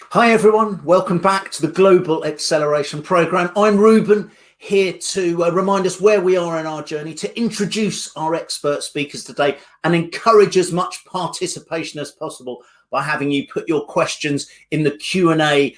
Hi everyone, welcome back to the Global Acceleration Programme. I'm Ruben, here to remind us where we are in our journey, to introduce our expert speakers today and encourage as much participation as possible by having you put your questions in the Q&A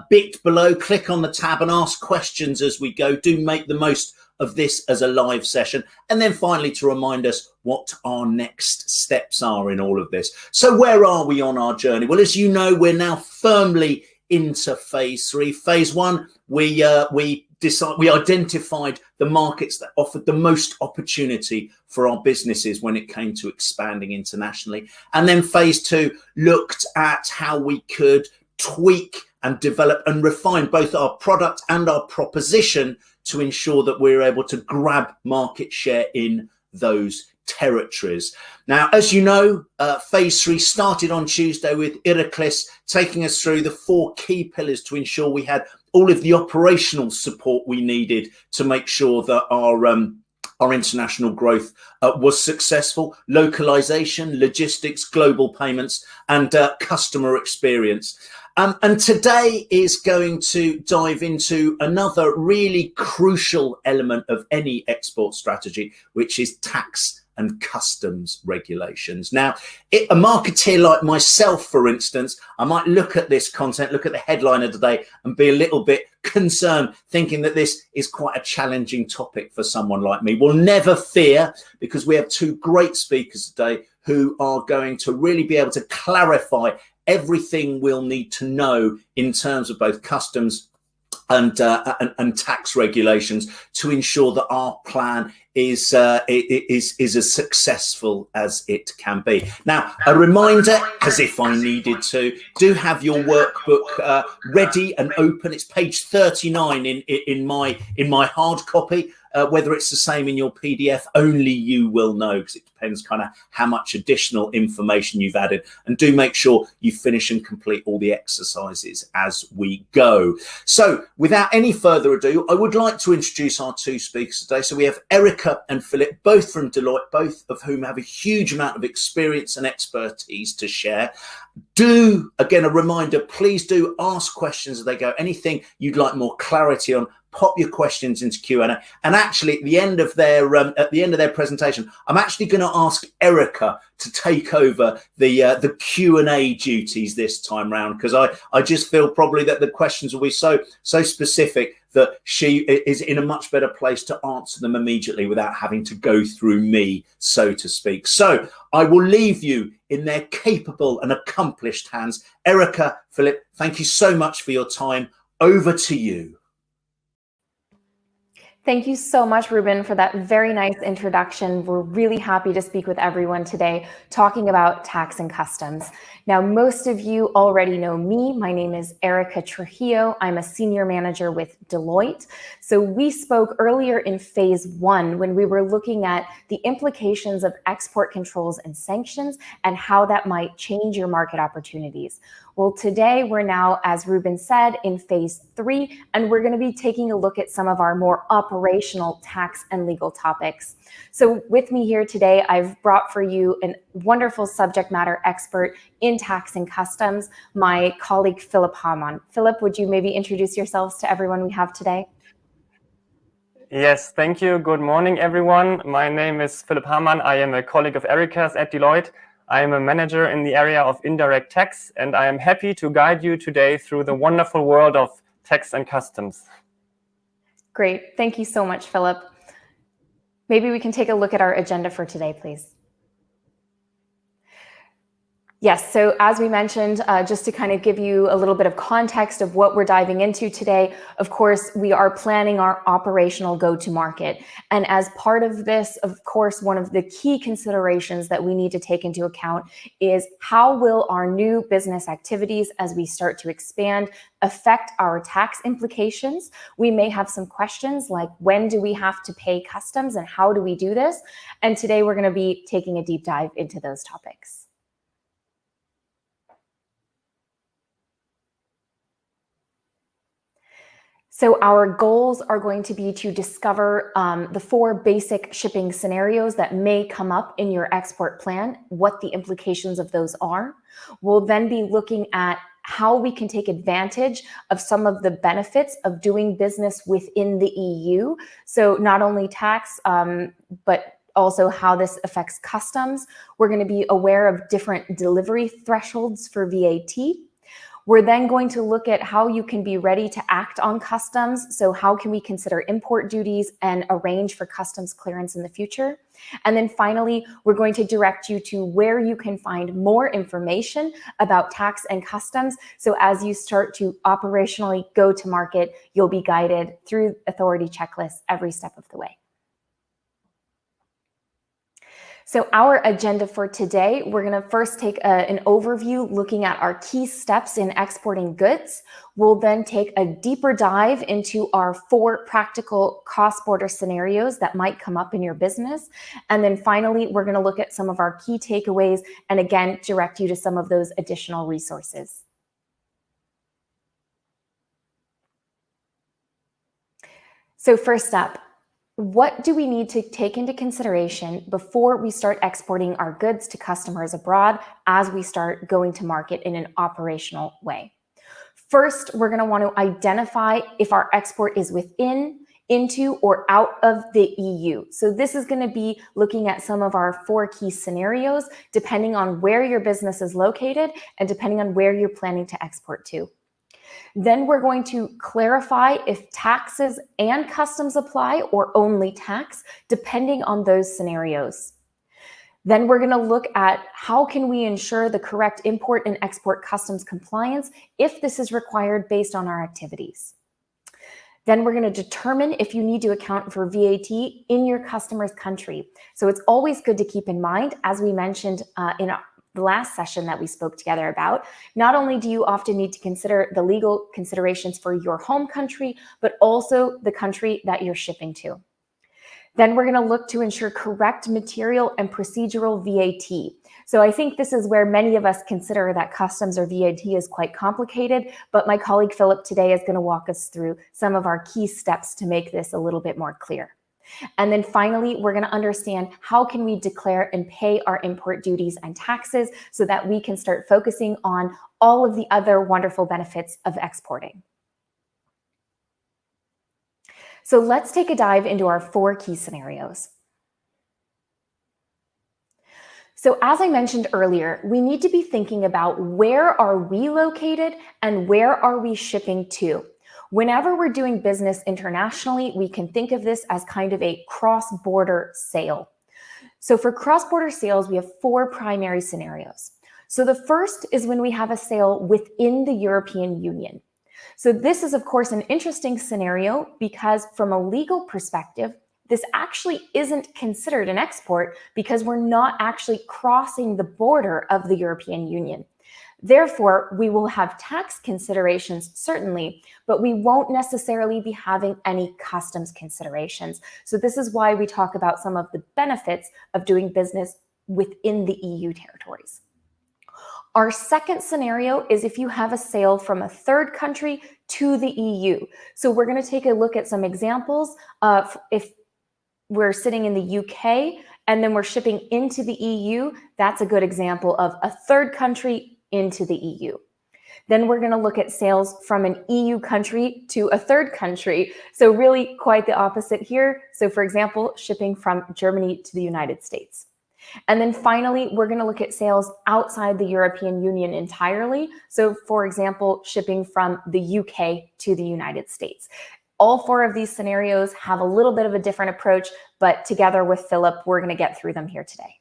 bit below. Click on the tab and ask questions as we go. Do make the most of this as a live session. And then finally, to remind us what our next steps are in all of this. So where are we on our journey? Well, as you know, we're now firmly into phase 3. Phase 1, we identified the markets that offered the most opportunity for our businesses when it came to expanding internationally. And then phase 2 looked at how we could tweak and develop and refine both our product and our proposition to ensure that we're able to grab market share in those territories. Now, as you know, phase 3 started on Tuesday with Iraklis taking us through the 4 key pillars to ensure we had all of the operational support we needed to make sure that our international growth was successful: localization, logistics, global payments, and customer experience. And today is going to dive into another really crucial element of any export strategy, which is tax and customs regulations. Now, a marketeer like myself, for instance, I might look at this content, look at the headline of today and be a little bit concerned, thinking that this is quite a challenging topic for someone like me. Well, never fear, because we have 2 great speakers today who are going to really be able to clarify everything we'll need to know in terms of both customs and tax regulations to ensure that our plan is as successful as it can be. Now, a reminder, as if I needed to, do have your workbook ready and open. It's page 39 in my hard copy. Whether it's the same in your PDF, only you will know, because it depends kind of how much additional information you've added. And do make sure you finish and complete all the exercises as we go. So without any further ado, I would like to introduce our 2 speakers today. So we have Erica and Philip, both from Deloitte, both of whom have a huge amount of experience and expertise to share. Do, again, a reminder, please do ask questions as they go. Anything you'd like more clarity on, pop your questions into Q&A. And actually, at the end of their presentation, I'm actually going to ask Erica to take over the Q&A duties this time round, because I just feel probably that the questions will be so specific that she is in a much better place to answer them immediately without having to go through me, so to speak. So I will leave you in their capable and accomplished hands. Erica, Philip, thank you so much for your time. Over to you. Thank you so much, Ruben, for that very nice introduction. We're really happy to speak with everyone today, talking about tax and customs. Now, most of you already know me. My name is Erica Trujillo. I'm a senior manager with Deloitte. So we spoke earlier in phase 1 when we were looking at the implications of export controls and sanctions and how that might change your market opportunities. Well, today we're now, as Ruben said, in phase 3, and we're going to be taking a look at some of our more operational tax and legal topics. So with me here today, I've brought for you a wonderful subject matter expert in tax and customs, my colleague, Philip Hamann. Philip, would you maybe introduce yourselves to everyone we have today? Yes, thank you. Good morning, everyone. My name is Philip Hamann. I am a colleague of Erica's at Deloitte. I am a manager in the area of indirect tax, and I am happy to guide you today through the wonderful world of tax and customs. Great. Thank you so much, Philip. Maybe we can take a look at our agenda for today, please. Yes, so as we mentioned, just to kind of give you a little bit of context of what we're diving into today, of course, we are planning our operational go-to-market. And as part of this, of course, one of the key considerations that we need to take into account is how will our new business activities as we start to expand affect our tax implications? We may have some questions like, when do we have to pay customs and how do we do this? And today we're going to be taking a deep dive into those topics. So our goals are going to be to discover the 4 basic shipping scenarios that may come up in your export plan, what the implications of those are. We'll then be looking at how we can take advantage of some of the benefits of doing business within the EU. So not only tax, but also how this affects customs. We're going to be aware of different delivery thresholds for VAT. We're then going to look at how you can be ready to act on customs. So how can we consider import duties and arrange for customs clearance in the future? And then finally, we're going to direct you to where you can find more information about tax and customs. So as you start to operationally go to market, you'll be guided through authority checklists every step of the way. So our agenda for today, we're going to first take an overview looking at our key steps in exporting goods. We'll then take a deeper dive into our 4 practical cross-border scenarios that might come up in your business. And then finally, we're going to look at some of our key takeaways and again, direct you to some of those additional resources. So first up, what do we need to take into consideration before we start exporting our goods to customers abroad as we start going to market in an operational way? First, we're going to want to identify if our export is within, into, or out of the EU. So this is going to be looking at some of our 4 key scenarios, depending on where your business is located and depending on where you're planning to export to. Then we're going to clarify if taxes and customs apply or only tax, depending on those scenarios. Then we're going to look at how can we ensure the correct import and export customs compliance if this is required based on our activities. Then we're going to determine if you need to account for VAT in your customer's country. So it's always good to keep in mind, as we mentioned in the last session that we spoke together about, not only do you often need to consider the legal considerations for your home country, but also the country that you're shipping to. Then we're going to look to ensure correct material and procedural VAT. So I think this is where many of us consider that customs or VAT is quite complicated, but my colleague Philip today is going to walk us through some of our key steps to make this a little bit more clear. And then finally, we're going to understand how can we declare and pay our import duties and taxes so that we can start focusing on all of the other wonderful benefits of exporting. So let's take a dive into our 4 key scenarios. So as I mentioned earlier, we need to be thinking about where are we located and where are we shipping to. Whenever we're doing business internationally, we can think of this as kind of a cross-border sale. So for cross-border sales, we have 4 primary scenarios. So the first is when we have a sale within the European Union. So this is, of course, an interesting scenario because from a legal perspective, this actually isn't considered an export because we're not actually crossing the border of the European Union. Therefore, we will have tax considerations, certainly, but we won't necessarily be having any customs considerations. So this is why we talk about some of the benefits of doing business within the EU territories. Our second scenario is if you have a sale from a third country to the EU. So we're going to take a look at some examples of if we're sitting in the UK and then we're shipping into the EU. That's a good example of a third country into the EU. Then we're going to look at sales from an EU country to a third country. So really quite the opposite here. So for example, shipping from Germany to the United States. And then finally, we're going to look at sales outside the European Union entirely. So for example, shipping from the UK to the United States. All 4 of these scenarios have a little bit of a different approach, but together with Philip, we're going to get through them here today.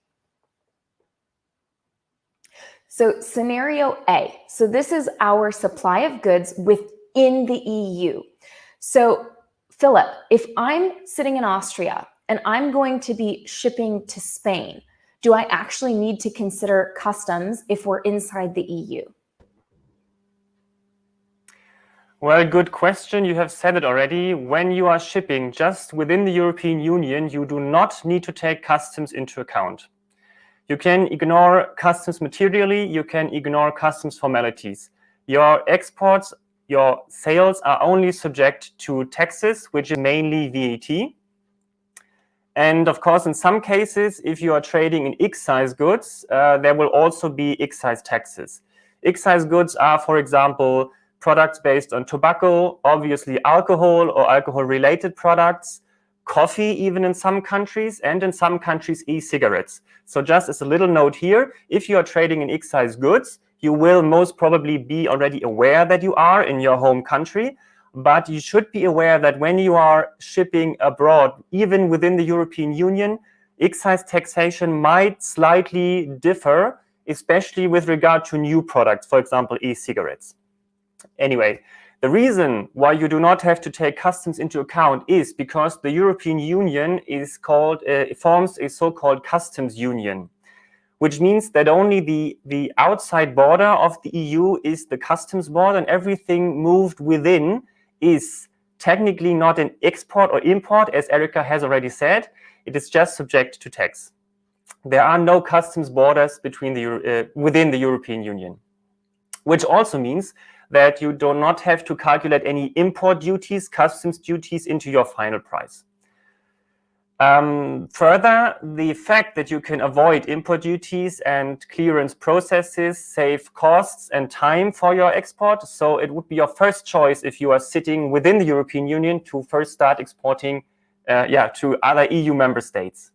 So scenario A, so this is our supply of goods within the EU. So Philip, if I'm sitting in Austria and I'm going to be shipping to Spain, do I actually need to consider customs if we're inside the EU? Well, good question. You have said it already. When you are shipping just within the European Union, you do not need to take customs into account. You can ignore customs materially, you can ignore customs formalities. Your exports, your sales are only subject to taxes, which is mainly VAT. And of course, in some cases, if you are trading in excise goods, there will also be excise taxes. Excise goods are, for example, products based on tobacco, obviously alcohol or alcohol-related products, coffee even in some countries, and in some countries e-cigarettes. So just as a little note here, if you are trading in excise goods, you will most probably be already aware that you are in your home country, but you should be aware that when you are shipping abroad, even within the European Union, excise taxation might slightly differ, especially with regard to new products, for example, e-cigarettes. Anyway, the reason why you do not have to take customs into account is because the European Union is forms a so-called customs union, which means that only the outside border of the EU is the customs border, and everything moved within is technically not an export or import, as Erica has already said. It is just subject to tax. There are no customs borders between within the European Union, which also means that you do not have to calculate any import duties, customs duties into your final price. Further, the fact that you can avoid import duties and clearance processes save costs and time for your export. So it would be your first choice if you are sitting within the European Union to first start exporting to other EU member states.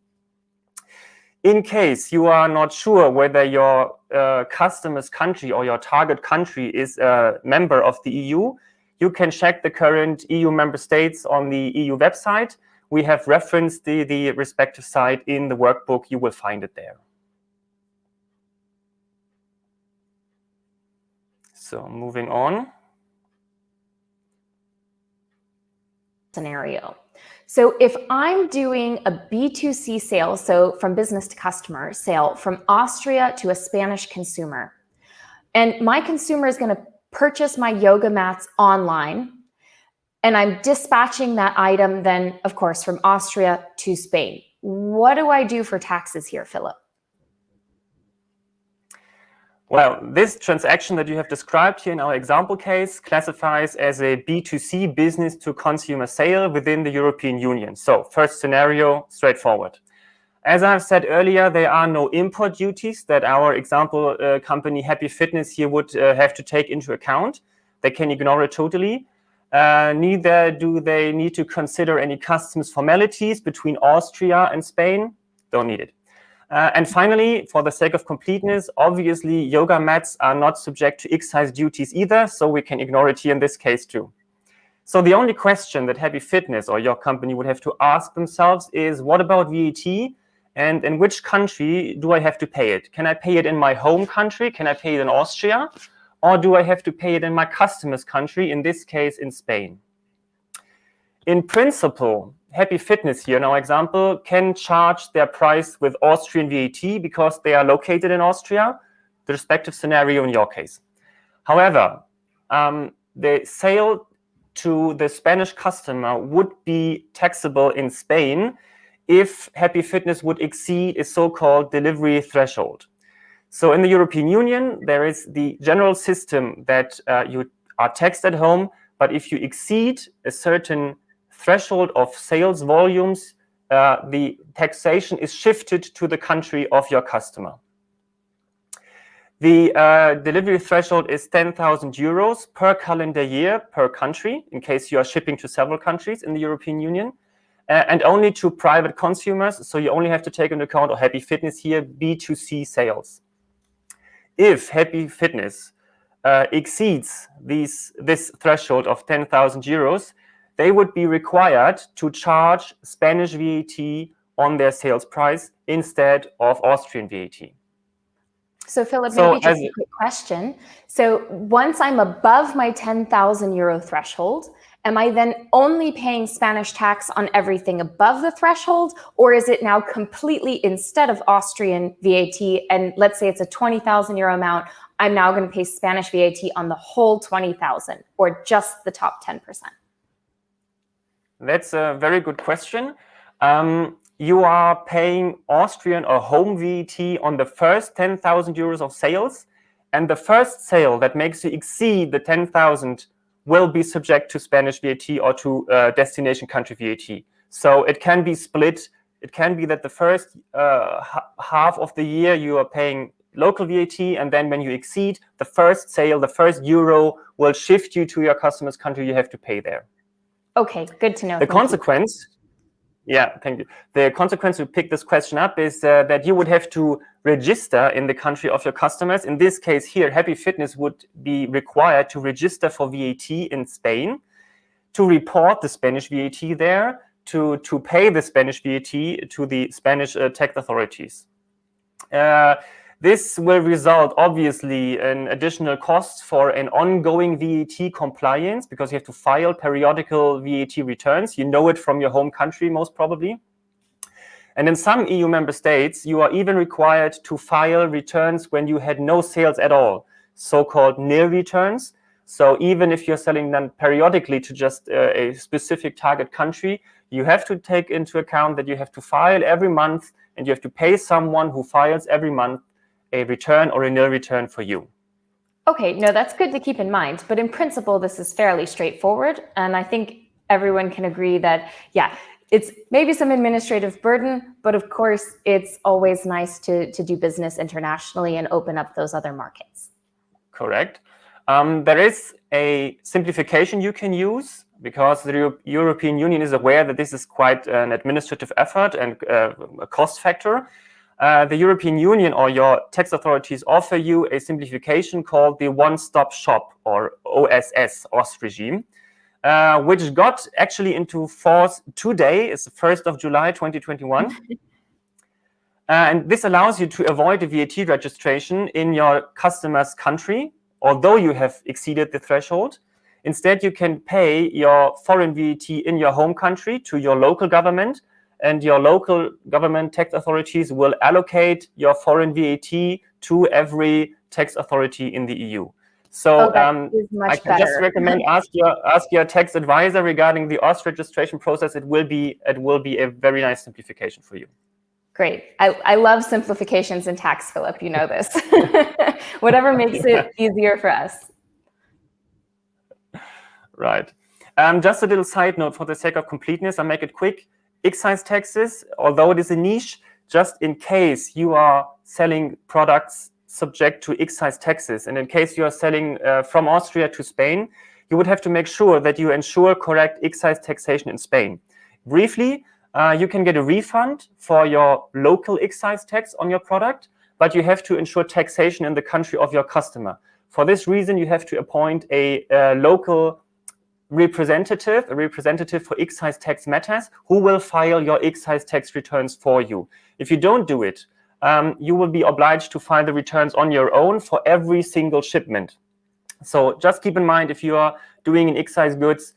In case you are not sure whether your customer's country or your target country is a member of the EU, you can check the current EU member states on the EU website. We have referenced the respective site in the workbook. You will find it there. So moving on. Scenario. So if I'm doing a B2C sale, so from business to customer sale from Austria to a Spanish consumer, and my consumer is going to purchase my yoga mats online, and I'm dispatching that item then, of course, from Austria to Spain. What do I do for taxes here, Philip? Well, this transaction that you have described here in our example case classifies as a B2C, business to consumer sale within the European Union. So first scenario, straightforward. As I've said earlier, there are no import duties that our example company Happy Fitness here would have to take into account. They can ignore it totally. Neither do they need to consider any customs formalities between Austria and Spain. Don't need it. And finally, for the sake of completeness, obviously yoga mats are not subject to excise duties either, so we can ignore it here in this case too. So the only question that Happy Fitness or your company would have to ask themselves is, what about VAT? And in which country do I have to pay it? Can I pay it in my home country? Can I pay it in Austria? Or do I have to pay it in my customer's country, in this case in Spain? In principle, Happy Fitness here in our example can charge their price with Austrian VAT because they are located in Austria, the respective scenario in your case. However, the sale to the Spanish customer would be taxable in Spain if Happy Fitness would exceed a so-called delivery threshold. So in the European Union, there is the general system that you are taxed at home, but if you exceed a certain threshold of sales volumes, the taxation is shifted to the country of your customer. The delivery threshold is 10,000 euros per calendar year per country, in case you are shipping to several countries in the European Union, and only to private consumers. So you only have to take into account, or Happy Fitness here, B2C sales. If Happy Fitness exceeds this threshold of 10,000 euros, they would be required to charge Spanish VAT on their sales price instead of Austrian VAT. So Philip, maybe just a quick question. So once I'm above my 10,000 euro threshold, am I then only paying Spanish tax on everything above the threshold? Or is it now completely instead of Austrian VAT? And let's say it's a 20,000 euro amount, I'm now going to pay Spanish VAT on the whole 20,000 or just the top 10%? That's a very good question. You are paying Austrian or home VAT on the first 10,000 euros of sales, and the first sale that makes you exceed the 10,000 will be subject to Spanish VAT or to destination country VAT. So it can be split. It can be that the first half of the year you are paying local VAT, and then when you exceed the first sale, the first euro will shift you to your customer's country. You have to pay there. Okay, good to know. The consequence, yeah, thank you. The consequence to pick this question up is that you would have to register in the country of your customers. In this case here, Happy Fitness would be required to register for VAT in Spain, to report the Spanish VAT there, to pay the Spanish VAT to the Spanish tax authorities. This will result, obviously, in additional costs for an ongoing VAT compliance, because you have to file periodical VAT returns. You know it from your home country, most probably. And in some EU member states, you are even required to file returns when you had no sales at all, so-called nil returns. So even if you're selling them periodically to just a specific target country, you have to take into account that you have to file every month, and you have to pay someone who files every month a return or a nil return for you. Okay, no, that's good to keep in mind. But in principle, this is fairly straightforward. And I think everyone can agree that, yeah, it's maybe some administrative burden, but of course, it's always nice to do business internationally and open up those other markets. Correct. There is a simplification you can use, because the European Union is aware that this is quite an administrative effort and a cost factor. The European Union or your tax authorities offer you a simplification called the One-Stop Shop, or OSS, OSS regime, which got actually into force today. It's the 1st of July 2021. And this allows you to avoid the VAT registration in your customer's country, although you have exceeded the threshold. Instead, you can pay your foreign VAT in your home country to your local government, and your local government tax authorities will allocate your foreign VAT to every tax authority in the EU. So I can just recommend ask your tax advisor regarding the OSS registration process. It will be a very nice simplification for you. Great. I love simplifications in tax, Philip. You know this. Whatever makes it easier for us. Right. Just a little side note for the sake of completeness, I'll make it quick. Excise taxes, although it is a niche, just in case you are selling products subject to excise taxes, and in case you are selling from Austria to Spain, you would have to make sure that you ensure correct excise taxation in Spain. Briefly, you can get a refund for your local excise tax on your product, but you have to ensure taxation in the country of your customer. For this reason, you have to appoint a local representative for excise tax matters, who will file your excise tax returns for you. If you don't do it, you will be obliged to file the returns on your own for every single shipment. So just keep in mind, if you are doing in excise goods,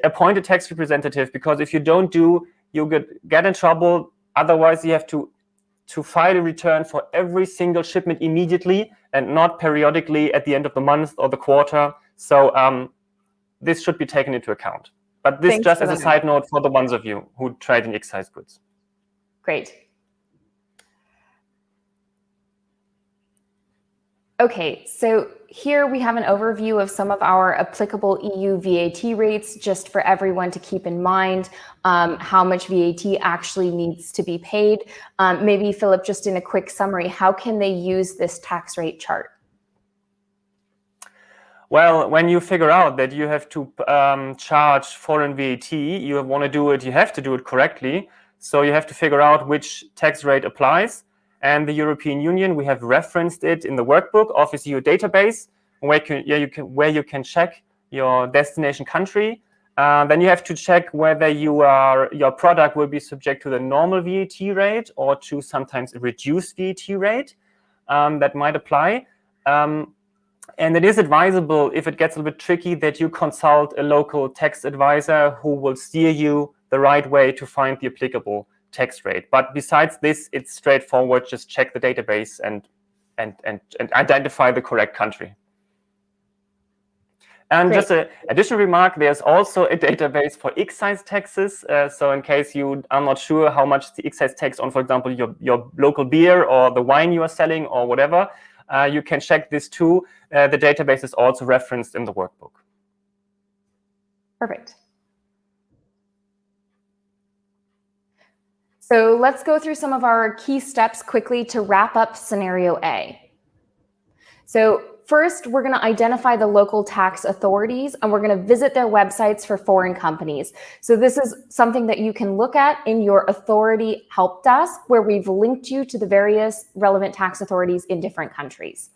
appoint a tax representative, because if you don't do, you get in trouble. Otherwise, you have to file a return for every single shipment immediately and not periodically at the end of the month or the quarter. So this should be taken into account. But this just as a side note for the ones of you who trade in excise goods. Great. Okay, so here we have an overview of some of our applicable EU VAT rates, just for everyone to keep in mind how much VAT actually needs to be paid. Maybe, Philip, just in a quick summary, how can they use this tax rate chart? Well, when you figure out that you have to charge foreign VAT, you want to do it, you have to do it correctly. So you have to figure out which tax rate applies. And the European Union, we have referenced it in the workbook, Office EU database, where you can check your destination country. Then you have to check whether your product will be subject to the normal VAT rate or to sometimes a reduced VAT rate that might apply. And it is advisable, if it gets a little bit tricky, that you consult a local tax advisor who will steer you the right way to find the applicable tax rate. But besides this, it's straightforward. Just check the database and identify the correct country. And Great. Just an additional remark, there's also a database for excise taxes. So in case you are not sure how much the excise tax on, for example, your local beer or the wine you are selling or whatever, you can check this too. The database is also referenced in the workbook. Perfect. So let's go through some of our key steps quickly to wrap up scenario A. So first, we're going to identify the local tax authorities and we're going to visit their websites for foreign companies. So this is something that you can look at in your authority help desk, where we've linked you to the various relevant tax authorities in different countries.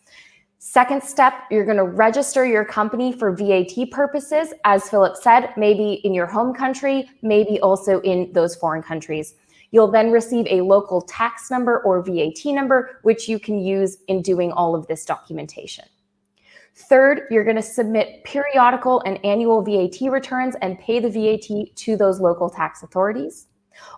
Second step, you're going to register your company for VAT purposes. As Philip said, maybe in your home country, maybe also in those foreign countries. You'll then receive a local tax number or VAT number, which you can use in doing all of this documentation. Third, you're going to submit periodical and annual VAT returns and pay the VAT to those local tax authorities.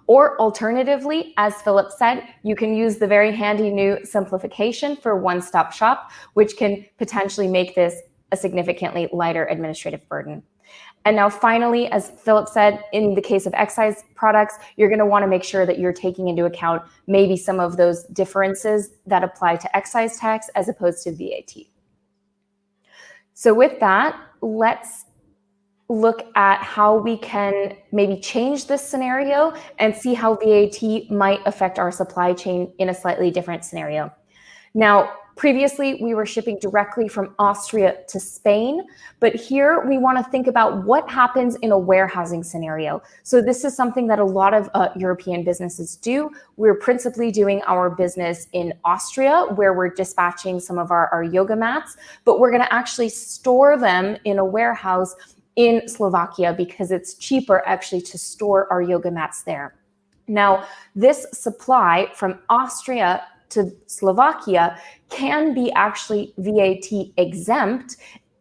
Or alternatively, as Philip said, you can use the very handy new simplification for one-stop shop, which can potentially make this a significantly lighter administrative burden. And now finally, as Philip said, in the case of excise products, you're going to want to make sure that you're taking into account maybe some of those differences that apply to excise tax as opposed to VAT. So with that, let's look at how we can maybe change this scenario and see how VAT might affect our supply chain in a slightly different scenario. Now, previously, we were shipping directly from Austria to Spain, but here we want to think about what happens in a warehousing scenario. So this is something that a lot of European businesses do. We're principally doing our business in Austria, where we're dispatching some of our yoga mats, but we're going to actually store them in a warehouse in Slovakia because it's cheaper actually to store our yoga mats there. Now, this supply from Austria to Slovakia can be actually VAT exempt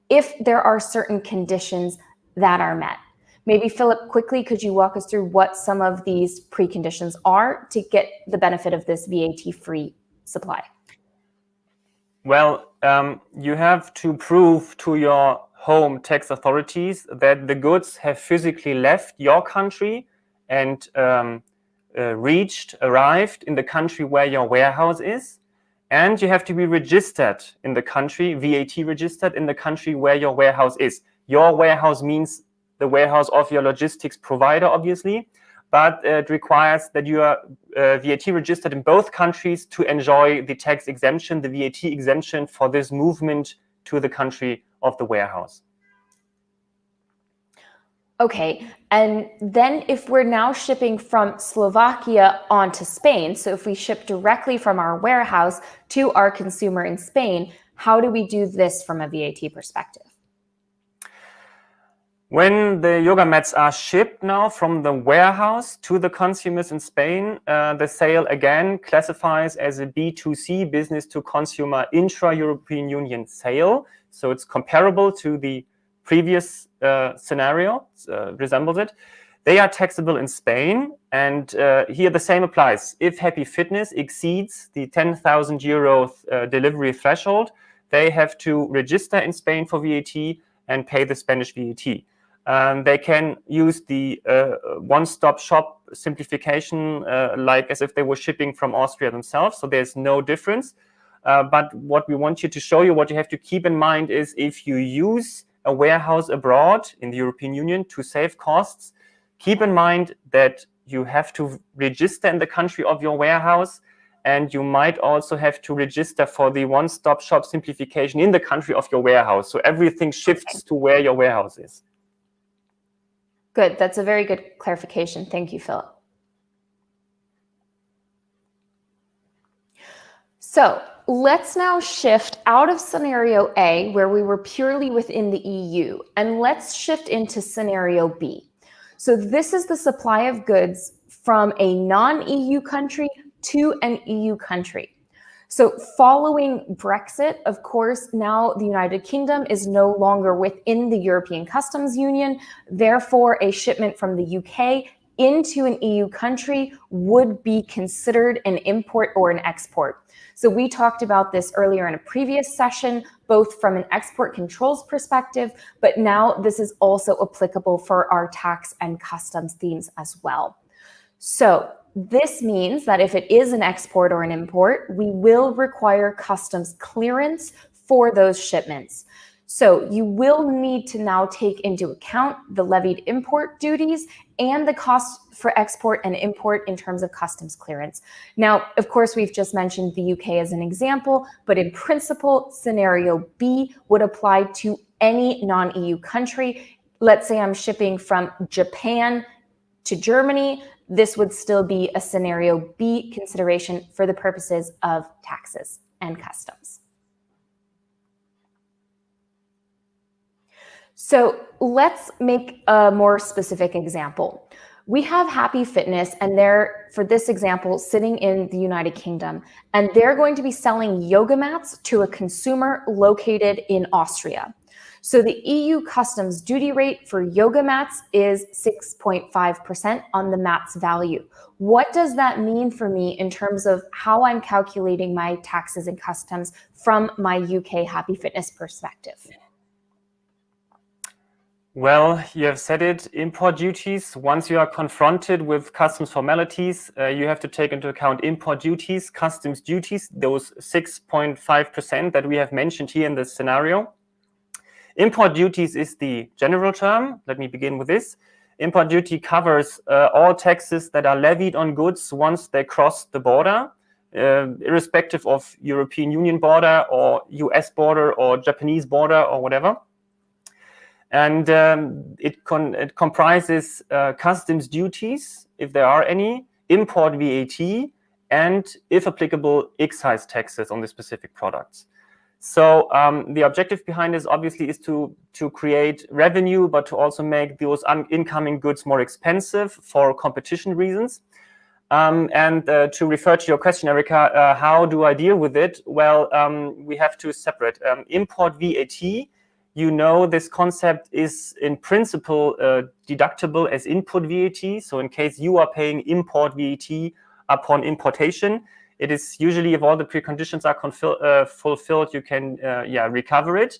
if there are certain conditions that are met. Maybe Philip, quickly, could you walk us through what some of these preconditions are to get the benefit of this VAT-free supply? Well, you have to prove to your home tax authorities that the goods have physically left your country and arrived in the country where your warehouse is, and you have to be registered in the country, VAT registered in the country where your warehouse is. Your warehouse means the warehouse of your logistics provider, obviously, but it requires that you are VAT registered in both countries to enjoy the tax exemption, the VAT exemption for this movement to the country of the warehouse. Okay, and then if we're now shipping from Slovakia onto Spain, so if we ship directly from our warehouse to our consumer in Spain, how do we do this from a VAT perspective? When the yoga mats are shipped now from the warehouse to the consumers in Spain, the sale again classifies as a B2C, business to consumer, intra-European Union sale. So it's comparable to the previous scenario, resembles it. They are taxable in Spain, and here the same applies. If Happy Fitness exceeds the 10,000 euro delivery threshold, they have to register in Spain for VAT and pay the Spanish VAT. They can use the one-stop shop simplification like as if they were shipping from Austria themselves, so there's no difference. But what we want you to show you, what you have to keep in mind is if you use a warehouse abroad in the European Union to save costs, keep in mind that you have to register in the country of your warehouse, and you might also have to register for the one-stop shop simplification in the country of your warehouse. So everything shifts to where your warehouse is. Good. That's a very good clarification. Thank you, Philip. So let's now shift out of scenario A, where we were purely within the EU, and let's shift into scenario B. So this is the supply of goods from a non-EU country to an EU country. So following Brexit, of course, now the United Kingdom is no longer within the European Customs Union. Therefore, a shipment from the UK into an EU country would be considered an import or an export. So we talked about this earlier in a previous session, both from an export controls perspective, but now this is also applicable for our tax and customs themes as well. So this means that if it is an export or an import, we will require customs clearance for those shipments. So you will need to now take into account the levied import duties and the cost for export and import in terms of customs clearance. Now, of course, we've just mentioned the UK as an example, but in principle, scenario B would apply to any non-EU country. Let's say I'm shipping from Japan to Germany. This would still be a scenario B consideration for the purposes of taxes and customs. So let's make a more specific example. We have Happy Fitness, and they're, for this example, sitting in the United Kingdom, and they're going to be selling yoga mats to a consumer located in Austria. So the EU customs duty rate for yoga mats is 6.5% on the mat's value. What does that mean for me in terms of how I'm calculating my taxes and customs from my UK Happy Fitness perspective? Well, you have said it, import duties. Once you are confronted with customs formalities, you have to take into account import duties, customs duties, those 6.5% that we have mentioned here in this scenario. Import duties is the general term. Let me begin with this. Import duty covers all taxes that are levied on goods once they cross the border, irrespective of European Union border or US border or Japanese border or whatever. And it comprises customs duties, if there are any, import VAT, and, if applicable, excise taxes on the specific products. So the objective behind this obviously is to create revenue, but to also make those incoming goods more expensive for competition reasons. And to refer to your question, Erica, how do I deal with it? Well, we have to separate import VAT. You know, this concept is in principle deductible as input VAT. So in case you are paying import VAT upon importation, it is usually, if all the preconditions are fulfilled, you can recover it.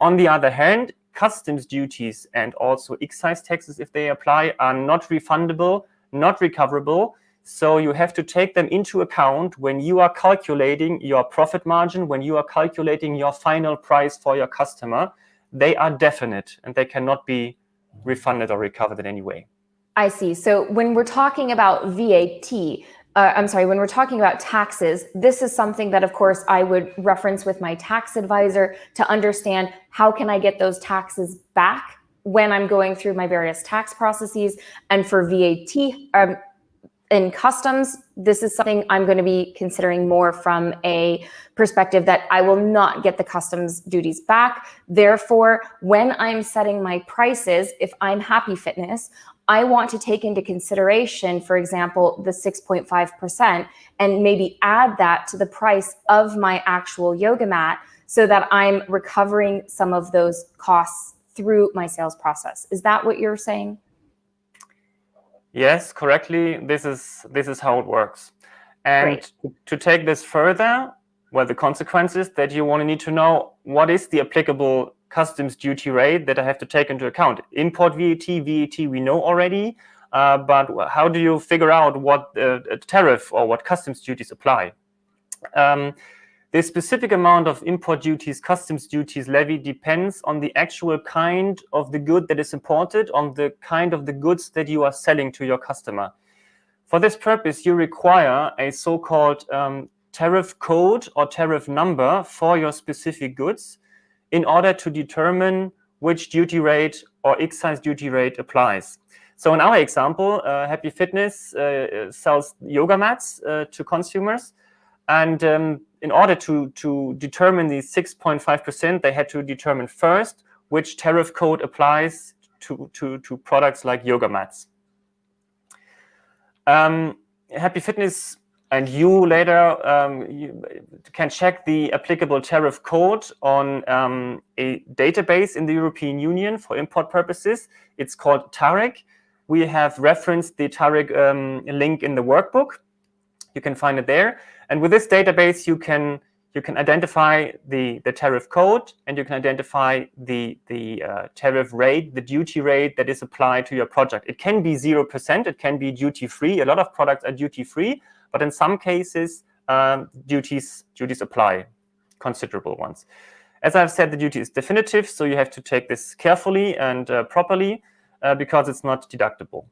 On the other hand, customs duties and also excise taxes, if they apply, are not refundable, not recoverable. So you have to take them into account when you are calculating your profit margin, when you are calculating your final price for your customer. They are definite and they cannot be refunded or recovered in any way. I see. So when we're talking about VAT, when we're talking about taxes, this is something that, of course, I would reference with my tax advisor to understand how can I get those taxes back when I'm going through my various tax processes. And for VAT, in customs, this is something I'm going to be considering more from a perspective that I will not get the customs duties back. Therefore, when I'm setting my prices, if I'm Happy Fitness, I want to take into consideration, for example, the 6.5% and maybe add that to the price of my actual yoga mat so that I'm recovering some of those costs through my sales process. Is that what you're saying? Yes, correctly. This is how it works. And to take this further, well, the consequences that you want to need to know, what is the applicable customs duty rate that I have to take into account? Import VAT, we know already, but how do you figure out what tariff or what customs duties apply? The specific amount of import duties, customs duties levied depends on the actual kind of the good that is imported, on the kind of the goods that you are selling to your customer. For this purpose, you require a so-called tariff code or tariff number for your specific goods in order to determine which duty rate or excise duty rate applies. So in our example, Happy Fitness sells yoga mats to consumers. And in order to determine the 6.5%, they had to determine first which tariff code applies to products like yoga mats. Happy Fitness and you later you can check the applicable tariff code on a database in the European Union for import purposes. It's called TAREC. We have referenced the TAREC link in the workbook. You can find it there. And with this database, you can identify the tariff code, and you can identify the tariff rate, the duty rate that is applied to your project. It can be 0%, it can be duty-free. A lot of products are duty-free, but in some cases, duties apply, considerable ones. As I've said, the duty is definitive, so you have to take this carefully and properly because it's not deductible.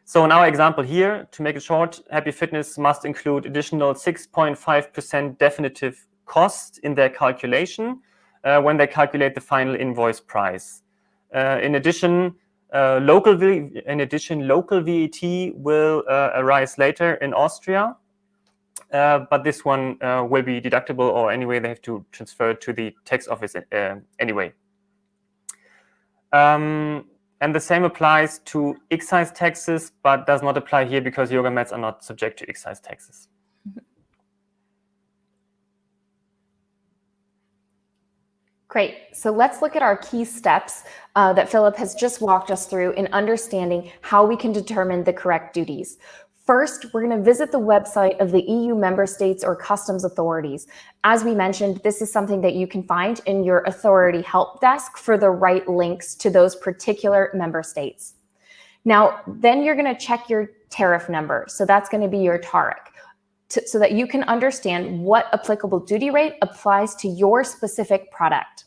So in our example here, to make it short, Happy Fitness must include additional 6.5% definitive cost in their calculation when they calculate the final invoice price. In addition, local VAT will arise later in Austria, but this one will be deductible, or anyway, they have to transfer it to the tax office anyway. And the same applies to excise taxes, but does not apply here because yoga mats are not subject to excise taxes. Great. So let's look at our key steps that Philip has just walked us through in understanding how we can determine the correct duties. First, we're going to visit the website of the EU member states or customs authorities. As we mentioned, this is something that you can find in your authority help desk for the right links to those particular member states. Now, then you're going to check your tariff number. So that's going to be your TARIC, so that you can understand what applicable duty rate applies to your specific product.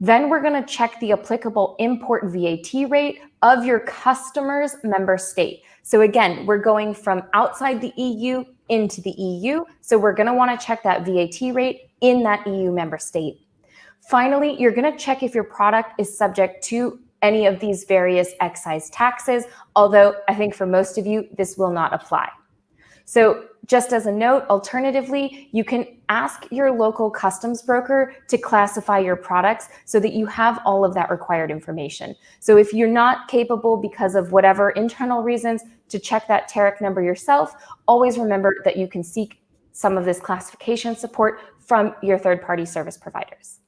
Then we're going to check the applicable import VAT rate of your customer's member state. So again, we're going from outside the EU into the EU. So we're going to want to check that VAT rate in that EU member state. Finally, you're going to check if your product is subject to any of these various excise taxes, although I think for most of you, this will not apply. So just as a note, alternatively, you can ask your local customs broker to classify your products so that you have all of that required information. So if you're not capable because of whatever internal reasons to check that TARIC number yourself, always remember that you can seek some of this classification support from your third-party service providers.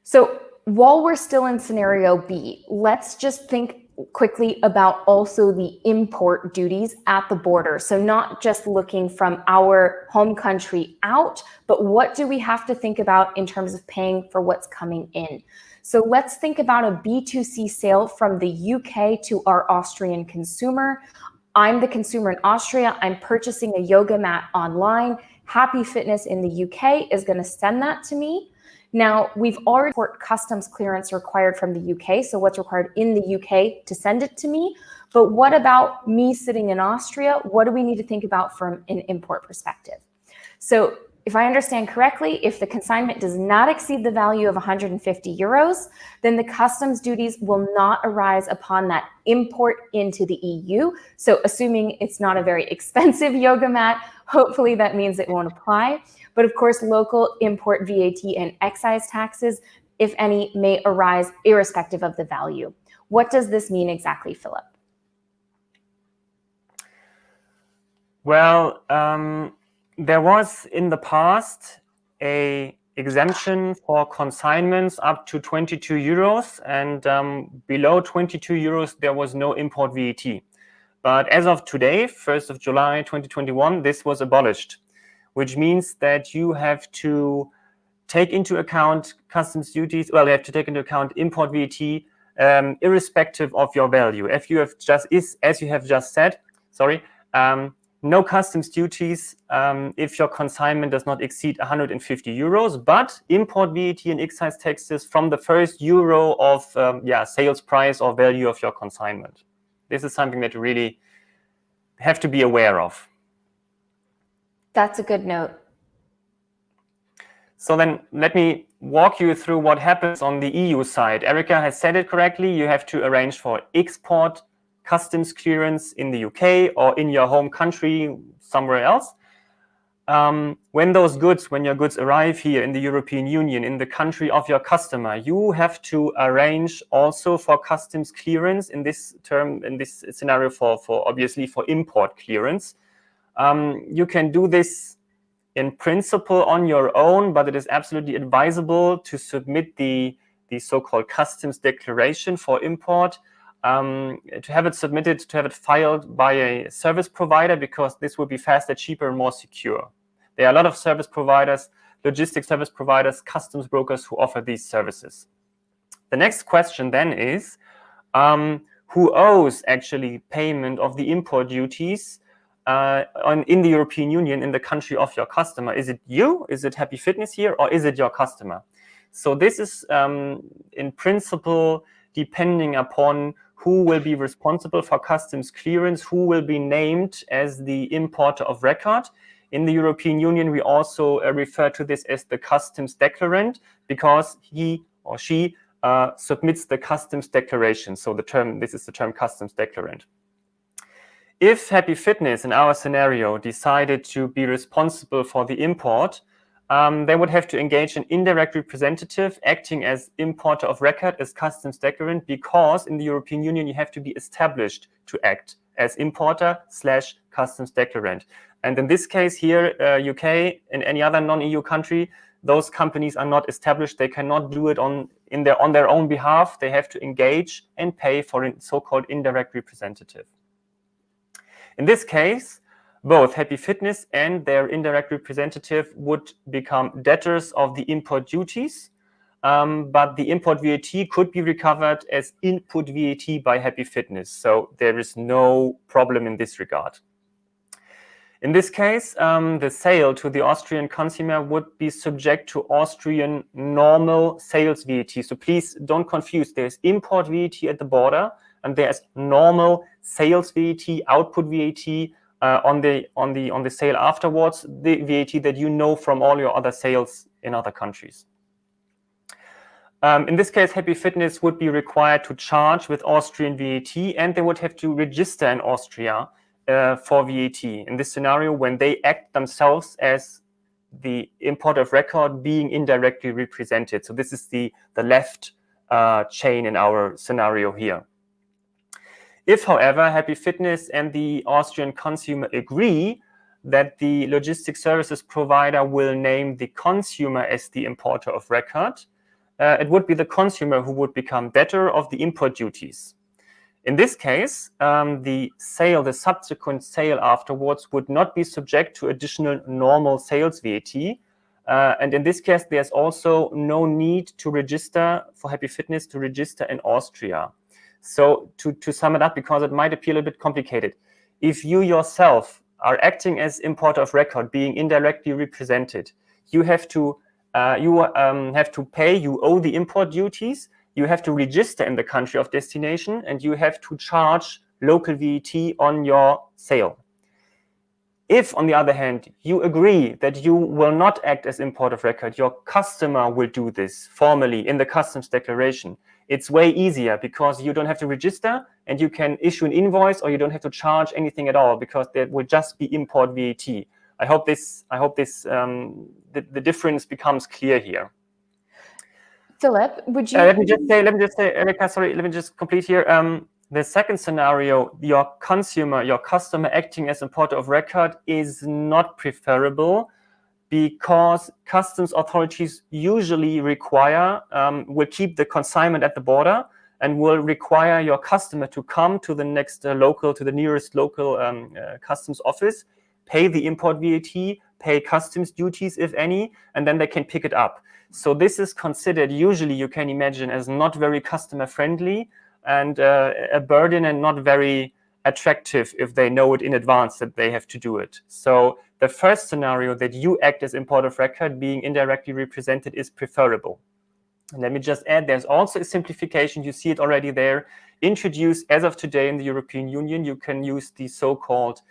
So while we're still in scenario B, let's just think quickly about also the import duties at the border. So not just looking from our home country out, but what do we have to think about in terms of paying for what's coming in? So let's think about a B2C sale from the UK to our Austrian consumer. I'm the consumer in Austria. I'm purchasing a yoga mat online. Happy Fitness in the UK is going to send that to me. Now, we've already got customs clearance required from the UK, so what's required in the UK to send it to me. But what about me sitting in Austria? What do we need to think about from an import perspective? So if I understand correctly, if the consignment does not exceed the value of 150 euros, then the customs duties will not arise upon that import into the EU. So assuming it's not a very expensive yoga mat, hopefully that means it won't apply. But of course, local import VAT and excise taxes, if any, may arise irrespective of the value. What does this mean exactly, Philip? Well, there was in the past a exemption for consignments up to 22 euros, and below 22 euros, there was no import VAT. But as of today, 1st of July 2021, this was abolished, which means that you have to take into account customs duties. Well, you have to take into account import VAT irrespective of your value. If you have just, as you have just said, no customs duties if your consignment does not exceed 150 euros, but import VAT and excise taxes from the first euro of sales price or value of your consignment. This is something that you really have to be aware of. That's a good note. So then let me walk you through what happens on the EU side. Erica has said it correctly. You have to arrange for export customs clearance in the UK or in your home country somewhere else. When your goods arrive here in the European Union, in the country of your customer, you have to arrange also for customs clearance in this scenario for obviously for import clearance. You can do this in principle on your own, but it is absolutely advisable to submit the so-called customs declaration for import, to have it submitted, to have it filed by a service provider, because this will be faster, cheaper, and more secure. There are a lot of service providers, logistics service providers, customs brokers who offer these services. The next question then is, who owes actually payment of the import duties in the European Union, in the country of your customer? Is it you? Is it Happy Fitness here? Or is it your customer? So this is in principle depending upon who will be responsible for customs clearance, who will be named as the importer of record. In the European Union, we also refer to this as the customs declarant, because he or she submits the customs declaration. So this is the term customs declarant. If Happy Fitness, in our scenario, decided to be responsible for the import, they would have to engage an indirect representative acting as importer of record, as customs declarant, because in the European Union you have to be established to act as importer/customs declarant. And in this case here, UK and any other non-EU country, those companies are not established. They cannot do it on their own behalf. They have to engage and pay for a so-called indirect representative. In this case, both Happy Fitness and their indirect representative would become debtors of the import duties, but the import VAT could be recovered as input VAT by Happy Fitness. So there is no problem in this regard. In this case, the sale to the Austrian consumer would be subject to Austrian normal sales VAT. So please don't confuse. There's import VAT at the border, and there's normal sales VAT, output VAT on the sale afterwards, the VAT that you know from all your other sales in other countries. In this case, Happy Fitness would be required to charge with Austrian VAT, and they would have to register in Austria for VAT. In this scenario, when they act themselves as the importer of record being indirectly represented. So this is the left chain in our scenario here. If, however, Happy Fitness and the Austrian consumer agree that the logistics services provider will name the consumer as the importer of record, it would be the consumer who would become debtor of the import duties. In this case, the subsequent sale afterwards would not be subject to additional normal sales VAT. And in this case, there's also no need to register for Happy Fitness to register in Austria. So to sum it up, because it might appear a little bit complicated, if you yourself are acting as importer of record, being indirectly represented, you have to pay, you owe the import duties, you have to register in the country of destination, and you have to charge local VAT on your sale. If, on the other hand, you agree that you will not act as importer of record, your customer will do this formally in the customs declaration. It's way easier because you don't have to register and you can issue an invoice, or you don't have to charge anything at all because there will just be import VAT. I hope the difference becomes clear here. Philip, would you? Let me just say, Erika, sorry, let me just complete here. The second scenario, your customer acting as importer of record is not preferable, because customs authorities usually will keep the consignment at the border and will require your customer to come to the nearest local customs office, pay the import VAT, pay customs duties, if any, and then they can pick it up. So this is considered, usually you can imagine, as not very customer friendly and a burden, and not very attractive if they know it in advance that they have to do it. So the first scenario, that you act as importer of record being indirectly represented, is preferable. And let me just add, there's also a simplification. You see it already there, introduced as of today in the European Union. You can use the so-called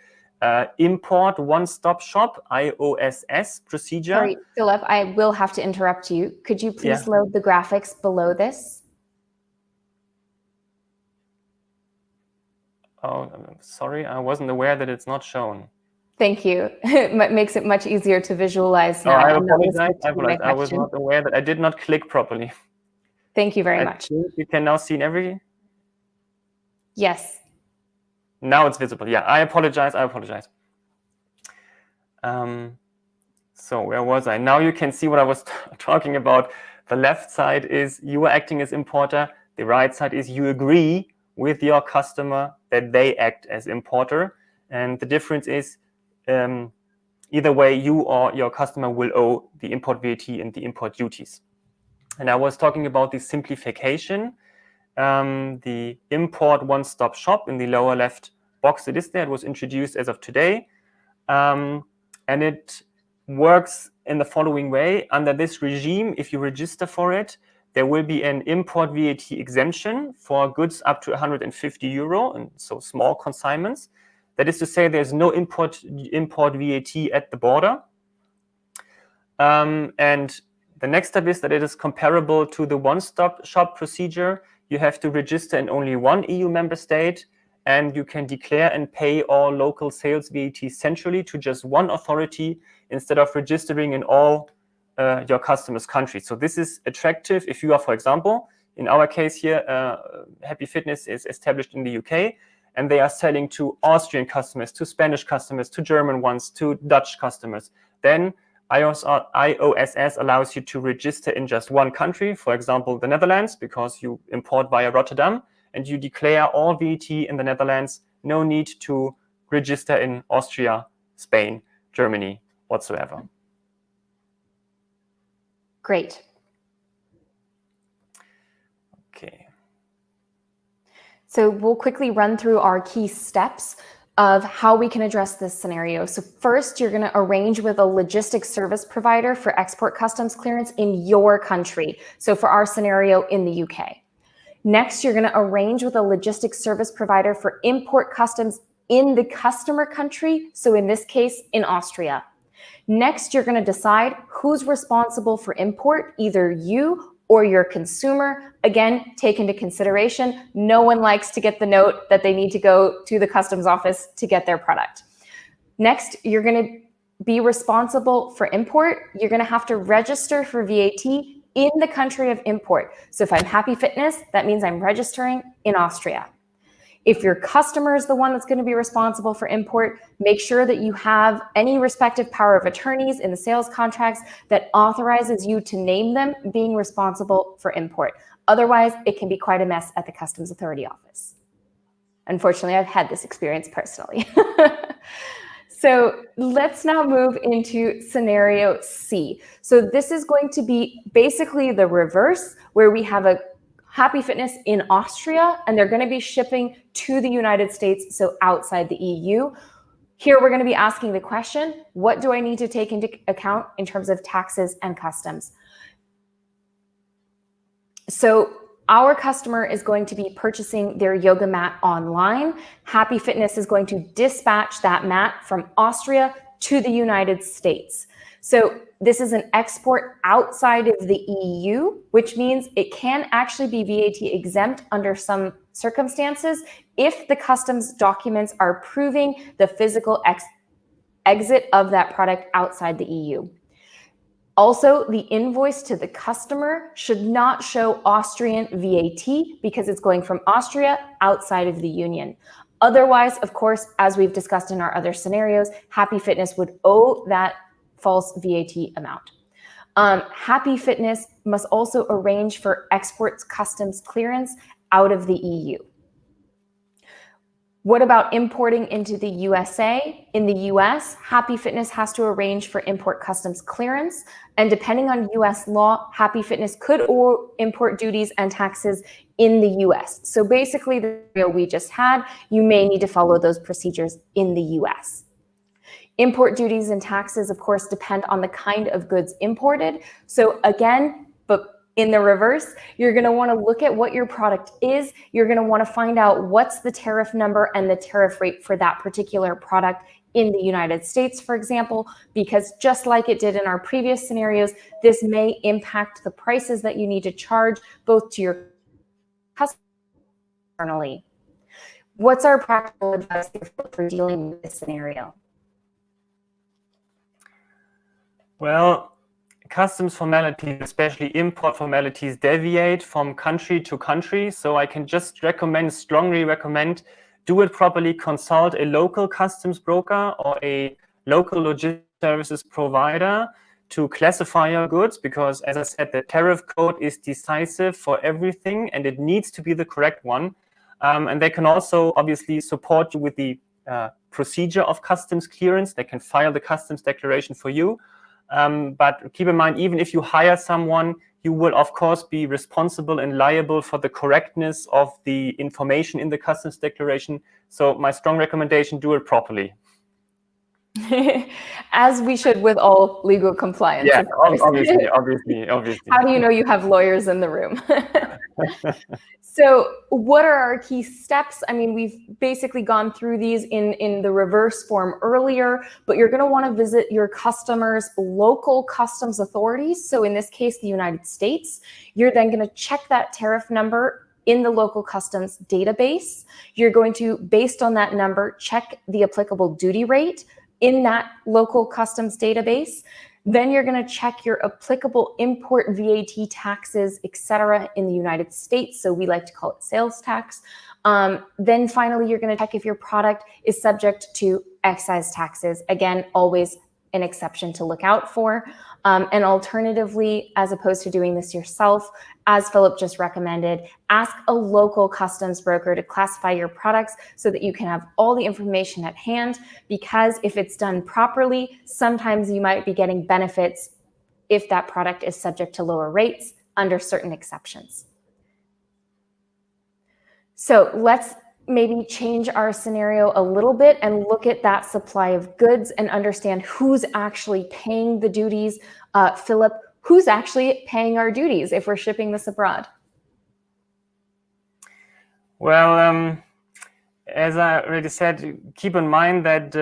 import one-stop shop, IOSS procedure. Sorry, Philip, I will have to interrupt you. Could you please load the graphics below this? Oh, sorry, I wasn't aware that it's not shown. Thank you. It makes it much easier to visualize now. I apologize. I was not aware that I did not click properly. Thank you very much. You can now see everything? Yes. Now it's visible. Yeah, I apologize. So where was I? Now you can see what I was talking about. The left side is you are acting as importer. The right side is you agree with your customer that they act as importer. And the difference is either way, you or your customer will owe the import VAT and the import duties. And I was talking about the simplification, the import one-stop shop in the lower left box it is there. It was introduced as of today. And it works in the following way. Under this regime, if you register for it, there will be an import VAT exemption for goods up to 150 euro, and so small consignments. That is to say, there's no import VAT at the border. And the next step is that it is comparable to the one-stop shop procedure. You have to register in only one EU member state, and you can declare and pay all local sales VAT centrally to just one authority instead of registering in all your customers' countries. So this is attractive if you are, for example, in our case here, Happy Fitness is established in the UK, and they are selling to Austrian customers, to Spanish customers, to German ones, to Dutch customers. Then IOSS allows you to register in just one country, for example, the Netherlands, because you import via Rotterdam, and you declare all VAT in the Netherlands. No need to register in Austria, Spain, Germany, whatsoever. Great. Okay. So we'll quickly run through our key steps of how we can address this scenario. So first, you're going to arrange with a logistics service provider for export customs clearance in your country. So for our scenario, in the UK. Next, you're going to arrange with a logistics service provider for import customs in the customer country. So in this case, in Austria. Next, you're going to decide who's responsible for import, either you or your consumer. Again, take into consideration, no one likes to get the note that they need to go to the customs office to get their product. Next, you're going to be responsible for import. You're going to have to register for VAT in the country of import. So if I'm Happy Fitness, that means I'm registering in Austria. If your customer is the one that's going to be responsible for import, make sure that you have any respective power of attorneys in the sales contracts that authorizes you to name them being responsible for import. Otherwise, it can be quite a mess at the Customs Authority office. Unfortunately, I've had this experience personally. So let's now move into scenario C. So this is going to be basically the reverse, where we have a Happy Fitness in Austria, and they're going to be shipping to the United States, so outside the EU. Here, we're going to be asking the question, what do I need to take into account in terms of taxes and customs? So our customer is going to be purchasing their yoga mat online. Happy Fitness is going to dispatch that mat from Austria to the United States. So this is an export outside of the EU, which means it can actually be VAT exempt under some circumstances if the customs documents are proving the physical exit of that product outside the EU. Also, the invoice to the customer should not show Austrian VAT because it's going from Austria outside of the Union. Otherwise, of course, as we've discussed in our other scenarios, Happy Fitness would owe that false VAT amount. Happy Fitness must also arrange for exports customs clearance out of the EU. What about importing into the USA? In the US, Happy Fitness has to arrange for import customs clearance. And depending on US law, Happy Fitness could owe import duties and taxes in the US. So basically, the scenario we just had, you may need to follow those procedures in the US. Import duties and taxes, of course, depend on the kind of goods imported. So again, but in the reverse, you're going to want to look at what your product is. You're going to want to find out what's the tariff number and the tariff rate for that particular product in the United States, for example, because just like it did in our previous scenarios, this may impact the prices that you need to charge both to your customers and internally. What's our practical advice for dealing with this scenario? Well, customs formalities, especially import formalities, deviate from country to country. So I can just strongly recommend, do it properly, consult a local customs broker or a local logistics services provider to classify your goods, because as I said, the tariff code is decisive for everything and it needs to be the correct one. And they can also obviously support you with the procedure of customs clearance. They can file the customs declaration for you. But keep in mind, even if you hire someone, you will, of course, be responsible and liable for the correctness of the information in the customs declaration. So my strong recommendation, do it properly. As we should with all legal compliance. Yeah, of course. obviously. How do you know you have lawyers in the room? So what are our key steps? I mean, we've basically gone through these in the reverse form earlier, but you're going to want to visit your customers' local customs authorities. So in this case, the United States. You're then going to check that tariff number in the local customs database. You're going to, based on that number, check the applicable duty rate in that local customs database. Then you're going to check your applicable import VAT taxes, etc. in the United States. So we like to call it sales tax. Then finally, you're going to check if your product is subject to excise taxes. Again, always an exception to look out for. And alternatively, as opposed to doing this yourself, as Philip just recommended, ask a local customs broker to classify your products so that you can have all the information at hand, because if it's done properly, sometimes you might be getting benefits if that product is subject to lower rates under certain exceptions. So let's maybe change our scenario a little bit and look at that supply of goods and understand who's actually paying the duties. Philip, who's actually paying our duties if we're shipping this abroad? Well, as I already said, keep in mind that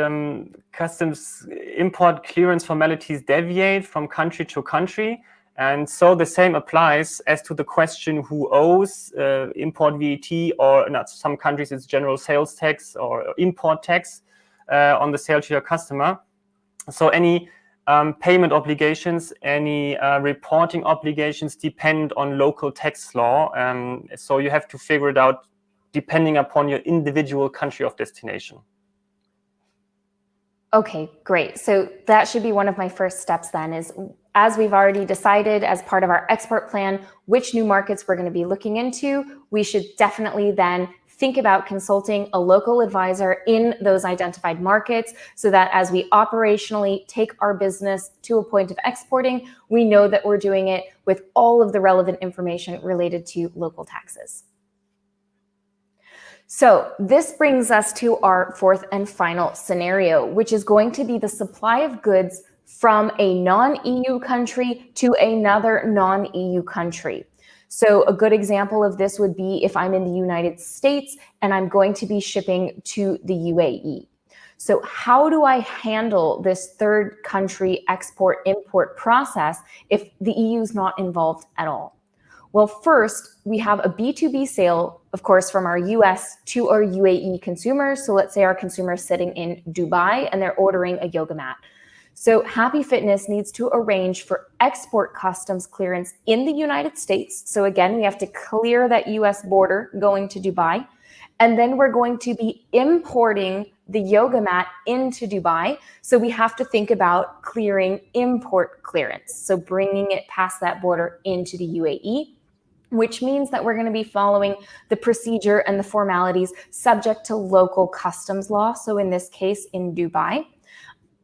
customs import clearance formalities deviate from country to country. And so the same applies as to the question who owes import VAT, or in some countries it's general sales tax or import tax on the sale to your customer. So any payment obligations, any reporting obligations depend on local tax law. So you have to figure it out depending upon your individual country of destination. Okay, great. So that should be one of my first steps then, is as we've already decided as part of our export plan which new markets we're going to be looking into, we should definitely then think about consulting a local advisor in those identified markets so that as we operationally take our business to a point of exporting, we know that we're doing it with all of the relevant information related to local taxes. So this brings us to our fourth and final scenario, which is going to be the supply of goods from a non-EU country to another non-EU country. So a good example of this would be if I'm in the United States and I'm going to be shipping to the UAE. So how do I handle this third country export-import process if the EU is not involved at all? Well, first, we have a B2B sale, of course, from our US to our UAE consumers. So let's say our consumer is sitting in Dubai and they're ordering a yoga mat. So Happy Fitness needs to arrange for export customs clearance in the United States. So again, we have to clear that US border going to Dubai. And then we're going to be importing the yoga mat into Dubai. So we have to think about clearing import clearance. So bringing it past that border into the UAE, which means that we're going to be following the procedure and the formalities subject to local customs law. So in this case, in Dubai.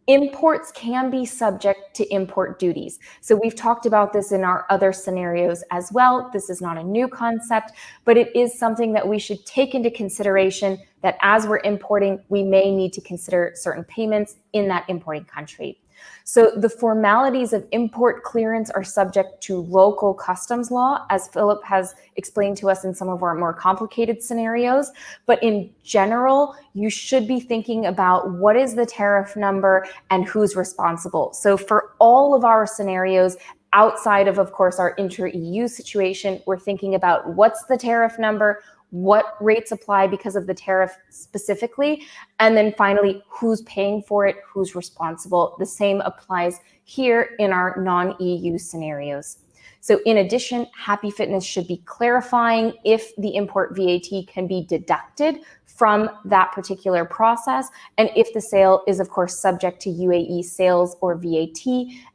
Imports can be subject to import duties. So we've talked about this in our other scenarios as well. This is not a new concept, but it is something that we should take into consideration, that as we're importing, we may need to consider certain payments in that importing country. So the formalities of import clearance are subject to local customs law, as Philip has explained to us in some of our more complicated scenarios. But in general, you should be thinking about what is the tariff number and who's responsible. So for all of our scenarios, outside of course, our inter-EU situation, we're thinking about what's the tariff number, what rates apply because of the tariff specifically, and then finally, who's paying for it, who's responsible. The same applies here in our non-EU scenarios. So in addition, Happy Fitness should be clarifying if the import VAT can be deducted from that particular process, and if the sale is of course subject to UAE sales or VAT,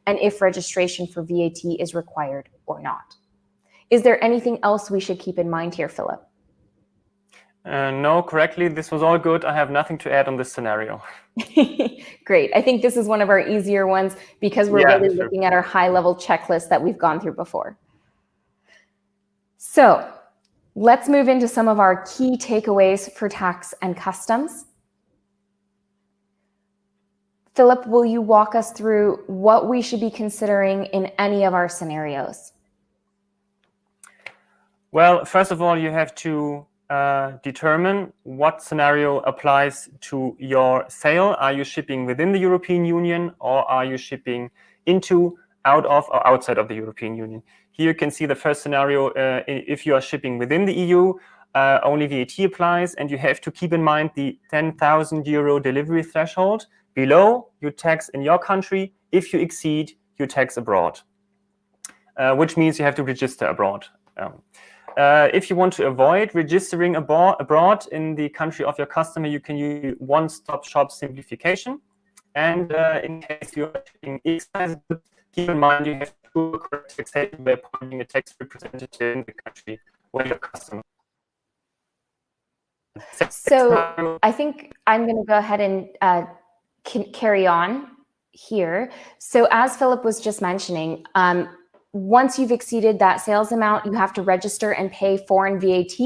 and if registration for VAT is required or not. Is there anything else we should keep in mind here, Philip? No, correctly. This was all good. I have nothing to add on this scenario. Great. I think this is one of our easier ones because we're really looking at our high-level checklist that we've gone through before. So let's move into some of our key takeaways for tax and customs. Philip, will you walk us through what we should be considering in any of our scenarios? Well, first of all, you have to determine what scenario applies to your sale. Are you shipping within the European Union, or are you shipping into, out of, or outside of the European Union? Here you can see the first scenario. If you are shipping within the EU, only VAT applies, and you have to keep in mind the 10,000 euro delivery threshold. Below, you tax in your country. If you exceed, you tax abroad, which means you have to register abroad. If you want to avoid registering abroad in the country of your customer, you can use one-stop shop simplification. And in case you are shipping excise goods, keep in mind you have to do a correct taxation by appointing a tax representative in the country where your customer. So I think I'm going to go ahead and carry on here. So as Philip was just mentioning, once you've exceeded that sales amount, you have to register and pay foreign VAT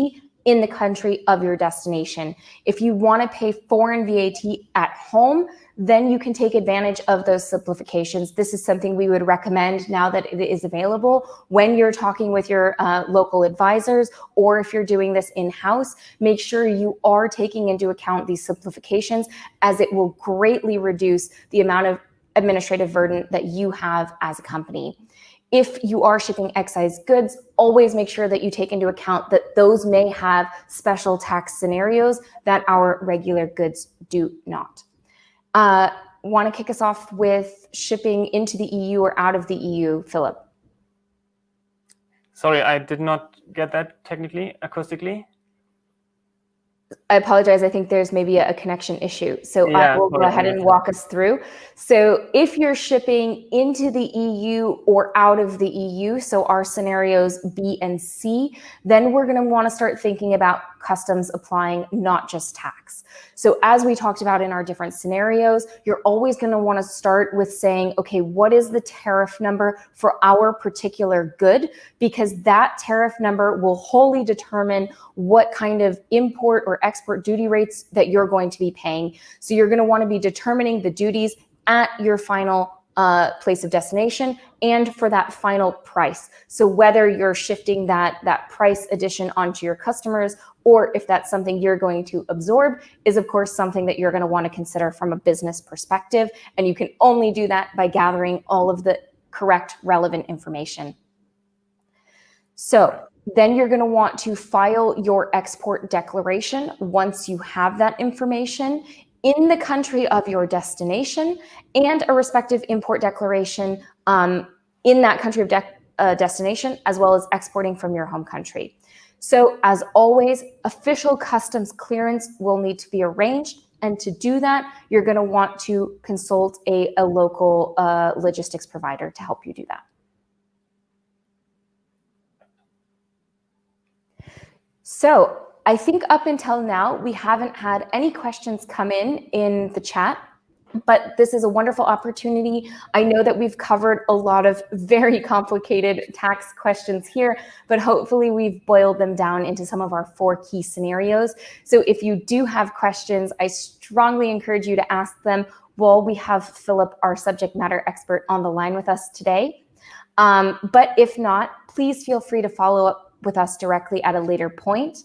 in the country of your destination. If you want to pay foreign VAT at home, then you can take advantage of those simplifications. This is something we would recommend now that it is available when you're talking with your local advisors, or if you're doing this in-house, make sure you are taking into account these simplifications, as it will greatly reduce the amount of administrative burden that you have as a company. If you are shipping excise goods, always make sure that you take into account that those may have special tax scenarios that our regular goods do not. Want to kick us off with shipping into the EU or out of the EU, Philip? Sorry, I did not get that technically, acoustically. I apologize. I think there's maybe a connection issue. So I will go ahead and walk us through. So if you're shipping into the EU or out of the EU, so our scenarios B and C, then we're going to want to start thinking about customs applying, not just tax. So as we talked about in our different scenarios, you're always going to want to start with saying, okay, what is the tariff number for our particular good? Because that tariff number will wholly determine what kind of import or export duty rates that you're going to be paying. So you're going to want to be determining the duties at your final place of destination and for that final price. So whether you're shifting that price addition onto your customers, or if that's something you're going to absorb, is of course something that you're going to want to consider from a business perspective. And you can only do that by gathering all of the correct relevant information. So then you're going to want to file your export declaration once you have that information in the country of your destination, and a respective import declaration in that country of destination, as well as exporting from your home country. So as always, official customs clearance will need to be arranged. And to do that, you're going to want to consult a local logistics provider to help you do that. So I think up until now, we haven't had any questions come in the chat, but this is a wonderful opportunity. I know that we've covered a lot of very complicated tax questions here, but hopefully we've boiled them down into some of our 4 key scenarios. So if you do have questions, I strongly encourage you to ask them while we have Philip, our subject matter expert, on the line with us today. But if not, please feel free to follow up with us directly at a later point.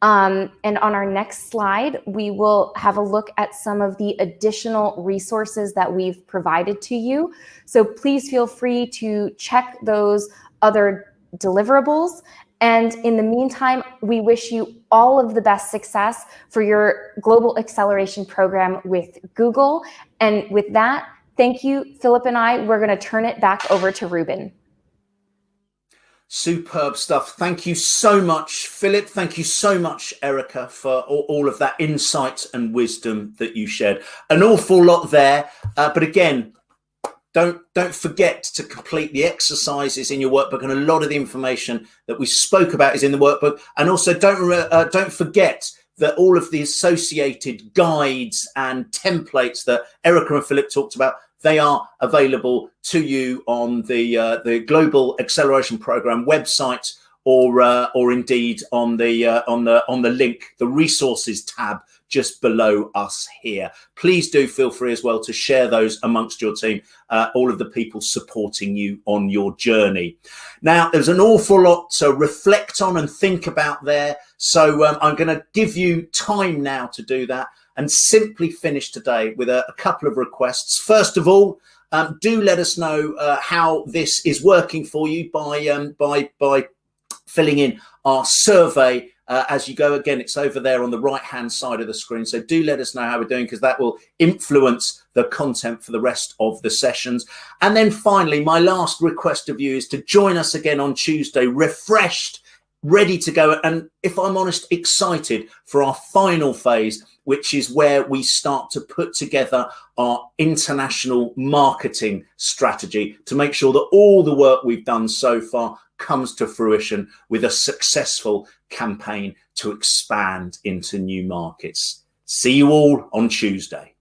And on our next slide, we will have a look at some of the additional resources that we've provided to you. So please feel free to check those other deliverables. And in the meantime, we wish you all of the best success for your Global Acceleration Program with Google. And with that, thank you, Philip and I. We're going to turn it back over to Ruben. Superb stuff. Thank you so much, Philip. Thank you so much, Erica, for all of that insight and wisdom that you shared. An awful lot there. But again, don't forget to complete the exercises in your workbook. And a lot of the information that we spoke about is in the workbook. And also don't forget all of the associated guides and templates that Erica and Philip talked about, they are available to you on the Global Acceleration Program website, or indeed on the link, the resources tab just below us here. Please do feel free as well to share those amongst your team, all of the people supporting you on your journey. Now, there's an awful lot to reflect on and think about there. So I'm going to give you time now to do that and simply finish today with a couple of requests. First of all, do let us know how this is working for you by filling in our survey as you go. Again, it's over there on the right hand side of the screen, so do let us know how we're doing, because that will influence the content for the rest of the sessions. And then finally, my last request of you is to join us again on Tuesday, refreshed, ready to go, and if I'm honest, excited for our final phase, which is where we start to put together our international marketing strategy to make sure that all the work we've done so far comes to fruition with a successful campaign to expand into new markets. See you all on Tuesday.